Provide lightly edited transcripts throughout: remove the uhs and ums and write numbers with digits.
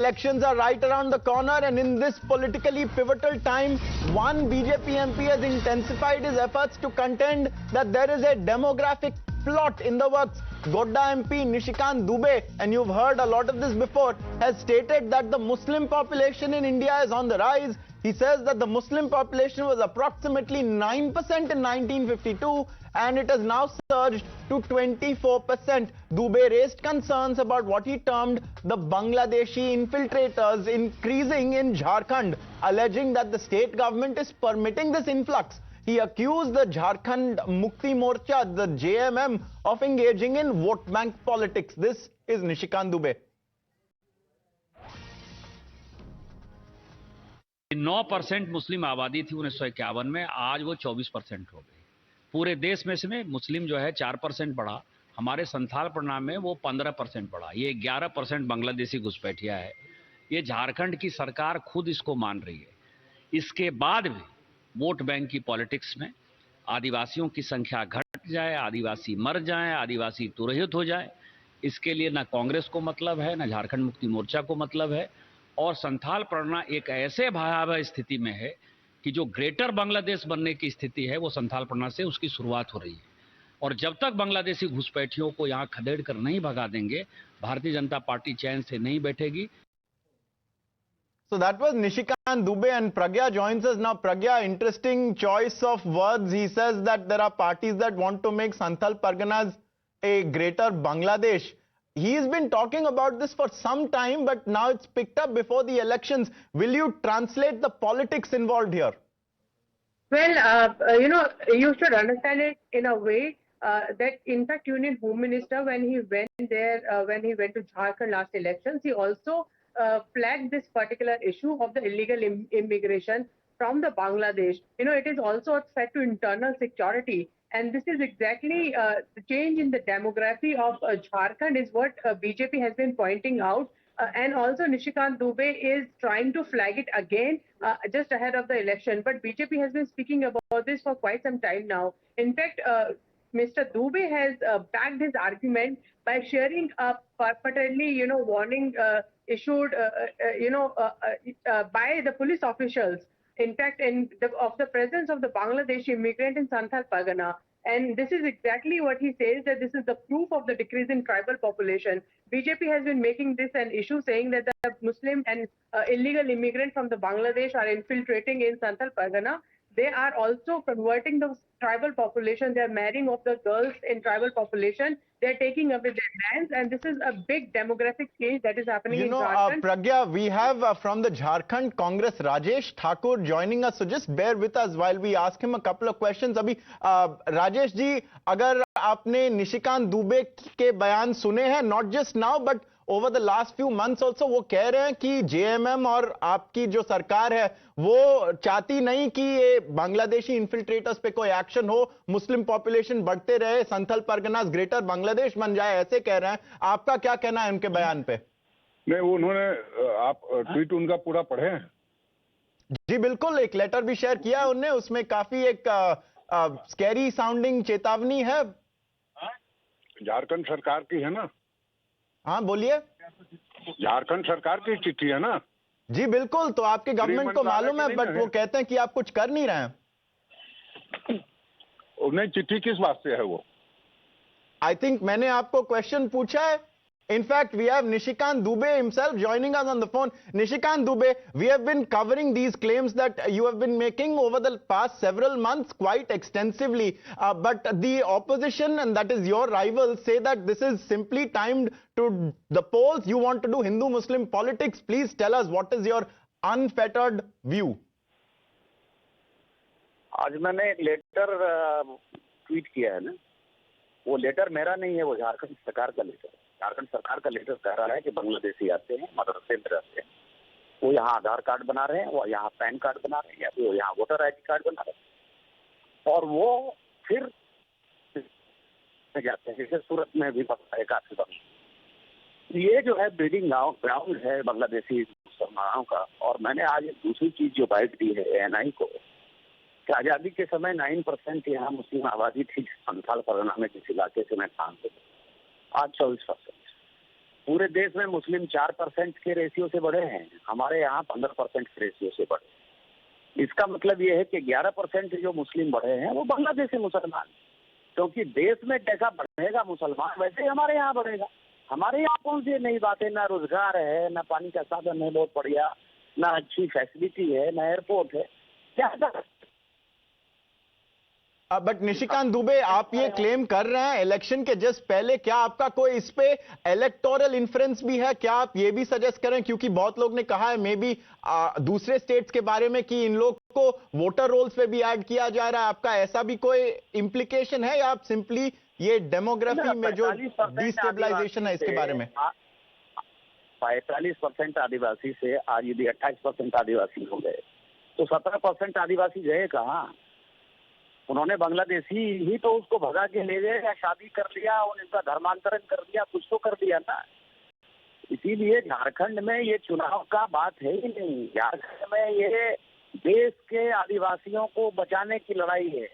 Elections are right around the corner, and in this politically pivotal time, one BJP MP has intensified his efforts to contend that there is a demographic plot in the works. Godda MP Nishikant Dubey, and you've heard a lot of this before, has stated that the Muslim population in India is on the rise. He says that the Muslim population was approximately 9% in 1952 and it has now surged to 24%. Dubey raised concerns about what he termed the Bangladeshi infiltrators increasing in Jharkhand, alleging that the state government is permitting this influx. He accused the Jharkhand Mukti Morcha, the JMM, of engaging in vote bank politics. This is Nishikant Dubey. 9% मुस्लिम आबादी थी 1951 में, आज वो 24% हो गई। पूरे देश में से मुस्लिम जो है 4% बढ़ा, हमारे संथाल परिणाम में वो 15% बढ़ा। ये 11% बांग्लादेशी घुसपैठिया है। ये झारखंड की सरकार खुद इसको मान रही है। इसके बाद भी वोट बैंक की पॉलिटिक्स में आदिवासियों की संख्या घट जाए, आदिवासी मर जाए, आदिवासी तुरहित हो जाए, इसके लिए ना कांग्रेस को मतलब है, ना झारखंड मुक्ति मोर्चा को मतलब है। और संथाल परगना एक ऐसे भयावह स्थिति में है कि जो ग्रेटर बांग्लादेश बनने की स्थिति है, वो संथाल परगना से उसकी शुरुआत हो रही है। और जब तक बांग्लादेशी घुसपैठियों को यहां खदेड़ कर नहीं भगा देंगे, भारतीय जनता पार्टी चैन से नहीं बैठेगी। So that was Nishikant Dubey, and Pragya joins us now. Pragya, interesting choice of words. He says that there are parties that want to make Santhal Parganas a greater Bangladesh. He's been talking about this for some time, but now it's picked up before the elections. Will you translate the politics involved here? Well, you should understand it in a way that, in fact, Union Home Minister, when he went there, when he went to Jharkhand last elections, he also flagged this particular issue of the illegal immigration from the Bangladesh. It is also a threat to internal security. And this is exactly the change in the demography of Jharkhand is what BJP has been pointing out. And also Nishikant Dubey is trying to flag it again just ahead of the election. But BJP has been speaking about this for quite some time now. In fact, Mr. Dubey has backed his argument by sharing a purportedly, warning issued, by the police officials. In fact, of the presence of the Bangladeshi immigrant in Santhal Pargana. And this is exactly what he says, that this is the proof of the decrease in tribal population. BJP has been making this an issue, saying that the Muslim and illegal immigrants from the Bangladesh are infiltrating in Santhal Pargana. They are also converting the tribal population. They are marrying off the girls in tribal population. They are taking away their lands, and this is a big demographic change that is happening in Jharkhand. Pragya, we have from the Jharkhand Congress Rajesh Thakur joining us, so just bear with us while we ask him a couple of questions. Abhi, Rajesh ji, agar aapne Nishikant Dubey ke bayan sune hain, not just now but over the last few months also, वो कह रहे हैं कि JMM और आपकी जो सरकार है वो चाहती नहीं कि ये बांग्लादेशी इन्फिल्ट्रेटर्स पे कोई एक्शन हो, मुस्लिम पॉपुलेशन बढ़ते रहे, संथल परगनास ग्रेटर बांग्लादेश बन जाए, ऐसे कह रहे हैं। आपका क्या कहना है उनके बयान पे? नहीं, उन्होंने आप ट्वीट उनका पूरा पढ़े हैं? जी बिल्कुल, एक लेटर भी शेयर किया है उन्होंने, उसमें काफी एक स्कैरी साउंडिंग चेतावनी है। झारखंड सरकार की है ना? हाँ बोलिए। झारखंड सरकार की चिट्ठी है ना? जी बिल्कुल, तो आपके गवर्नमेंट को मालूम है, बट वो कहते हैं कि आप कुछ कर नहीं रहे हैं। नहीं, चिट्ठी किस बात से है वो? आई थिंक मैंने आपको क्वेश्चन पूछा है। In fact, we have Nishikant Dubey himself joining us on the phone. Nishikant Dubey, we have been covering these claims that you have been making over the past several months quite extensively. But the opposition, and that is your rivals, say that this is simply timed to the polls. You want to do Hindu-Muslim politics. Please tell us, what is your unfettered view? आज मैंने एक letter tweet किया है ना, वो letter मेरा नहीं है, वो झारखंड सरकार का लेटर है। झारखंड सरकार का लेटर कह रहा है कि बांग्लादेशी आते हैं, मदरसे में रहते हैं, वो यहाँ आधार कार्ड बना रहे हैं, वो यहाँ पैन कार्ड बना रहे हैं, या फिर यहाँ वोटर आईडी कार्ड बना रहे हैं, और वो फिर जाते हैं, जैसे सूरत में भी है काफी बार। ये जो है ब्रीडिंग ग्राउंड है बांग्लादेशी मुसलमानों का। और मैंने आज एक दूसरी चीज जो बाइट दी है ANI को, कि आज़ादी के समय 9% यहाँ मुस्लिम आबादी थी संथाल परगना में, जिस इलाके से मैं काम करता, आज 24%। पूरे देश में मुस्लिम 4% के रेशियो से बढ़े हैं, हमारे यहाँ 15% के रेशियो से बढ़े। इसका मतलब ये है कि 11% जो मुस्लिम बढ़े हैं वो बांग्लादेशी मुसलमान, क्योंकि देश में जैसा बढ़ेगा मुसलमान वैसे ही हमारे यहाँ बढ़ेगा। हमारे यहाँ कौन सी नई बातें, ना रोजगार है, ना पानी का साधन है बहुत बढ़िया, ना अच्छी फैसिलिटी है, ना एयरपोर्ट है, क्या है? बट निशिकांत दुबे, आप ये क्लेम कर रहे हैं इलेक्शन के जस्ट पहले, क्या आपका कोई इस पे इलेक्टोरल इन्फ्लुएंस भी है? क्या आप ये भी सजेस्ट करें, क्योंकि बहुत लोग ने कहा है मे बी दूसरे स्टेट्स के बारे में कि इन लोग को वोटर रोल्स पे भी ऐड किया जा रहा है, आपका ऐसा भी कोई इम्प्लीकेशन है, या आप सिंपली ये डेमोग्राफी में जो डिस्टेबलाइजेशन है इसके बारे में? 45% आदिवासी से आज यदि 28% आदिवासी हो गए तो 17% आदिवासी गए कहाँ? उन्होंने बांग्लादेशी ही तो उसको भगा के ले गए, या शादी कर लिया, उनका धर्मांतरण कर दिया, कुछ तो कर दिया ना। इसीलिए झारखंड में ये चुनाव का बात है ही नहीं। झारखंड में ये देश के आदिवासियों को बचाने की लड़ाई है।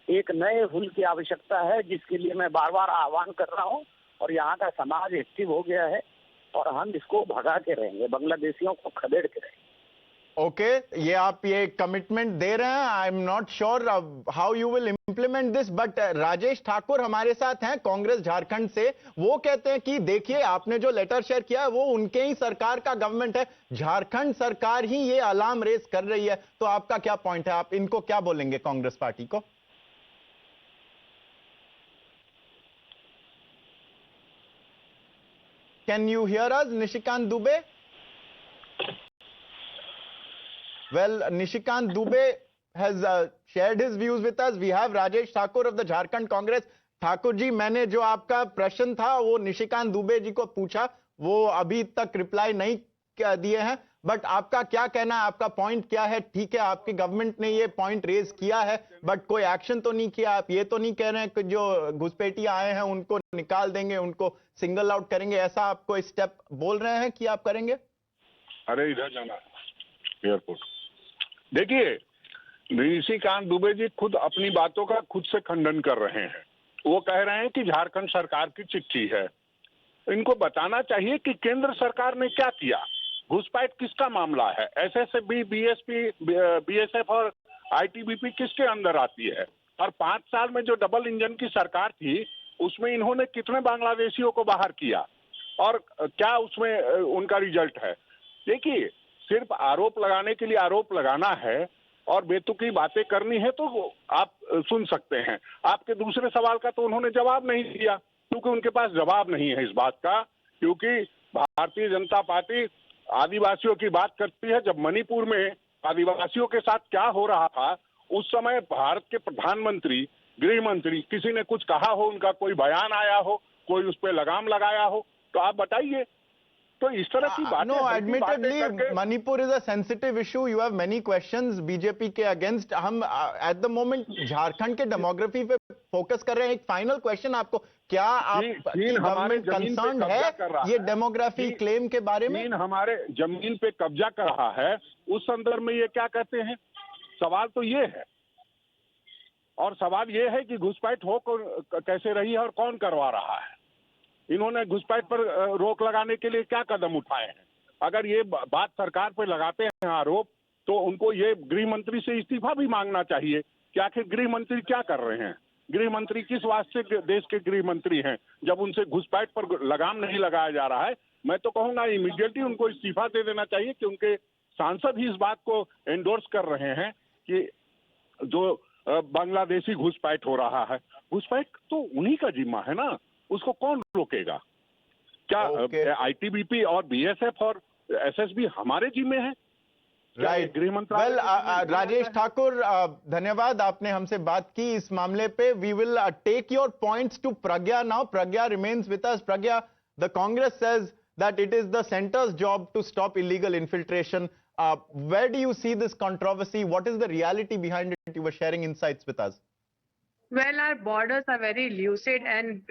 एक नए हुल की आवश्यकता है, जिसके लिए मैं बार बार आह्वान कर रहा हूँ, और यहाँ का समाज एक्टिव हो गया है और हम इसको भगा के रहेंगे, बांग्लादेशियों को खदेड़ के रहेंगे। ओके, ये आप ये कमिटमेंट दे रहे हैं। I am not sure how you will implement this, but Rajesh Thakur हमारे साथ हैं कांग्रेस झारखंड से। वो कहते हैं कि देखिए, आपने जो लेटर शेयर किया है वो उनके ही सरकार का गवर्नमेंट है, झारखंड सरकार ही ये अलार्म रेज कर रही है। तो आपका क्या पॉइंट है, आप इनको क्या बोलेंगे कांग्रेस पार्टी को? Can you here us, Nishikant Dubey? Well, Nishikant Dubey has shared his views with us. We have Rajesh Thakur of the Jharkhand Congress. Thakur ji, मैंने जो आपका प्रश्न था वो निशिकांत दुबे जी को पूछा, वो अभी तक रिप्लाई नहीं दिए हैं, बट आपका क्या कहना है, आपका पॉइंट क्या है? ठीक है, आपकी गवर्नमेंट ने ये पॉइंट रेज किया है, बट कोई एक्शन तो नहीं किया। आप ये तो नहीं कह रहे हैं कि जो घुसपैठिए आए हैं उनको निकाल देंगे, उनको सिंगल आउट करेंगे, ऐसा आप कोई स्टेप बोल रहे हैं कि आप करेंगे? अरे इधर जाना एयरपोर्ट। देखिए, निशिकांत दुबे जी खुद अपनी बातों का खुद से खंडन कर रहे हैं। वो कह रहे हैं कि झारखंड सरकार की चिट्ठी है। इनको बताना चाहिए कि केंद्र सरकार ने क्या किया। घुसपैठ किसका मामला है? एसएसबी, बीएसपी, बीएसएफ और आईटीबीपी किसके अंदर आती है? और 5 साल में जो डबल इंजन की सरकार थी उसमें इन्होंने कितने बांग्लादेशियों को बाहर किया और क्या उसमें उनका रिजल्ट है? देखिए, सिर्फ आरोप लगाने के लिए आरोप लगाना है और बेतुकी बातें करनी है तो आप सुन सकते हैं। आपके दूसरे सवाल का तो उन्होंने जवाब नहीं दिया, क्योंकि उनके पास जवाब नहीं है इस बात का, क्योंकि भारतीय जनता पार्टी आदिवासियों की बात करती है। जब मणिपुर में आदिवासियों के साथ क्या हो रहा था उस समय भारत के प्रधानमंत्री, गृह मंत्री, किसी ने कुछ कहा हो, उनका कोई बयान आया हो, कोई उस पर लगाम लगाया हो, तो आप बताइए। तो इस तरह की बातें, no, admittedly Manipur is a sensitive issue, you have many questions BJP के अगेंस्ट। हम एट द मोमेंट झारखंड के डेमोग्राफी पे फोकस कर रहे हैं। एक फाइनल क्वेश्चन आपको, क्या आप गवर्नमेंट कंसर्न है ये डेमोग्राफी क्लेम के बारे में? चीन हमारे जमीन पे कब्जा कर रहा है, उस संदर्भ में ये क्या कहते हैं? सवाल तो ये है, और सवाल ये है कि घुसपैठ हो कैसे रही है और कौन करवा रहा है। इन्होंने घुसपैठ पर रोक लगाने के लिए क्या कदम उठाए हैं? अगर ये बात सरकार पर लगाते हैं आरोप, तो उनको ये गृह मंत्री से इस्तीफा भी मांगना चाहिए कि आखिर गृह मंत्री क्या कर रहे हैं। गृह मंत्री किस वास्ते देश के गृह मंत्री हैं जब उनसे घुसपैठ पर लगाम नहीं लगाया जा रहा है? मैं तो कहूंगा इमीडिएटली उनको इस्तीफा दे देना चाहिए, कि उनके सांसद ही इस बात को एंडोर्स कर रहे हैं कि जो बांग्लादेशी घुसपैठ हो रहा है, घुसपैठ तो उन्हीं का जिम्मा है ना, उसको कौन रोकेगा? क्या आईटीबीपी और बीएसएफ और एसएसबी हमारे जिम्मे है? राइट, गृह मंत्रालय। राजेश ठाकुर, धन्यवाद, आपने हमसे बात की इस मामले पे। We will take your points to Pragya now. Pragya remains with us. Pragya, the Congress says that it is the center's job to stop illegal infiltration. Where do you see this controversy? What is the reality behind it? You were sharing insights with us. Well, our borders are very lucid, and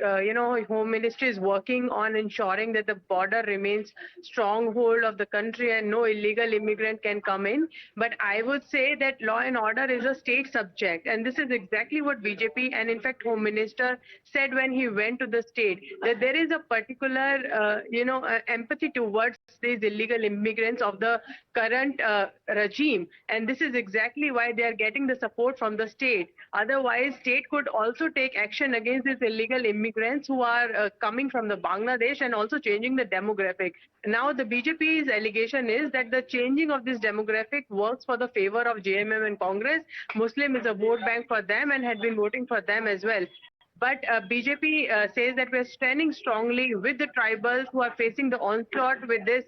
Home Ministry is working on ensuring that the border remains stronghold of the country and no illegal immigrant can come in. But I would say that law and order is a state subject, and this is exactly what BJP and in fact Home Minister said when he went to the state, that there is a particular empathy towards these illegal immigrants of the current regime, and this is exactly why they are getting the support from the state. Otherwise, state could also take action against these illegal immigrants who are coming from the Bangladesh and also changing the demographic. Now, the BJP's allegation is that the changing of this demographic works for the favor of JMM and Congress. Muslim is a vote bank for them and had been voting for them as well. But BJP says that we're standing strongly with the tribals who are facing the onslaught with this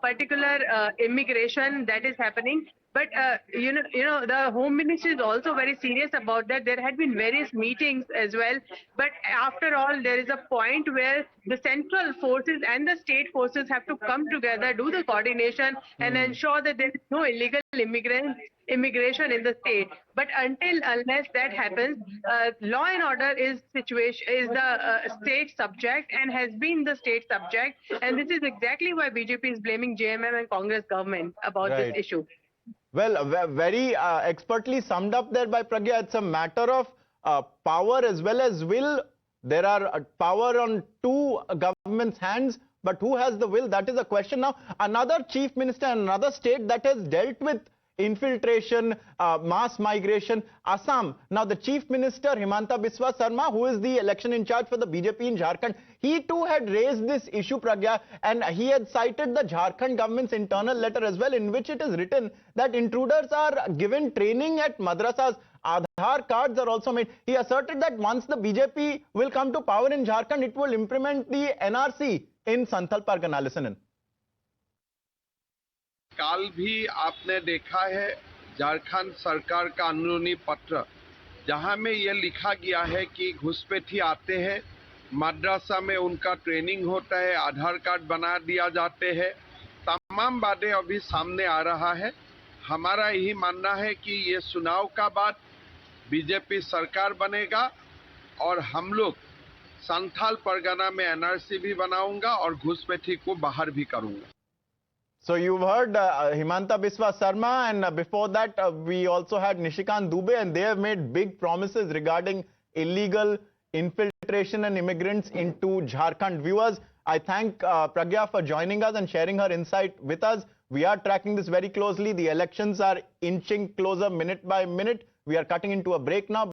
particular immigration that is happening. But the Home Ministry is also very serious about that. There had been various meetings as well. But after all, there is a point where the central forces and the state forces have to come together, do the coordination, and ensure that there is no illegal immigration in the state. But unless that happens, law and order is the state subject and has been the state subject. And this is exactly why BJP is blaming JMM and Congress government about this issue. Well, very expertly summed up there by Pragya. It's a matter of power as well as will. There are power on two governments' hands, but who has the will? That is a question. Now, another chief minister in another state that has dealt with infiltration, mass migration, Assam. Now, the chief minister, Himanta Biswa Sarma, who is the election in charge for the BJP in Jharkhand, he too had raised this issue, Pragya, and he had cited the Jharkhand government's internal letter as well, in which it is written that intruders are given training at madrasas. Aadhaar cards are also made. He asserted that once the BJP will come to power in Jharkhand, it will implement the NRC in Santhal Pargana. Listen in. काल भी आपने देखा है झारखंड सरकार का अनुरोधनी पत्र, जहां में यह लिखा गया है कि घुसपैठी आते हैं, मदरसा में उनका ट्रेनिंग होता है, आधार कार्ड बना दिया जाते हैं, तमाम बातें अभी सामने आ रहा है। हमारा यही मानना है कि ये चुनाव का बाद बीजेपी सरकार बनेगा और हम लोग संथाल परगना में एनआरसी भी बनाऊंगा और घुसपैठी को बाहर भी करूंगा। So you've heard Himanta Biswa Sarma, and before that we also had Nishikant Dubey, and they have made big promises regarding illegal infiltration and immigrants into Jharkhand. Viewers, I thank Pragya for joining us and sharing her insight with us. We are tracking this very closely. The elections are inching closer minute by minute. We are cutting into a break now.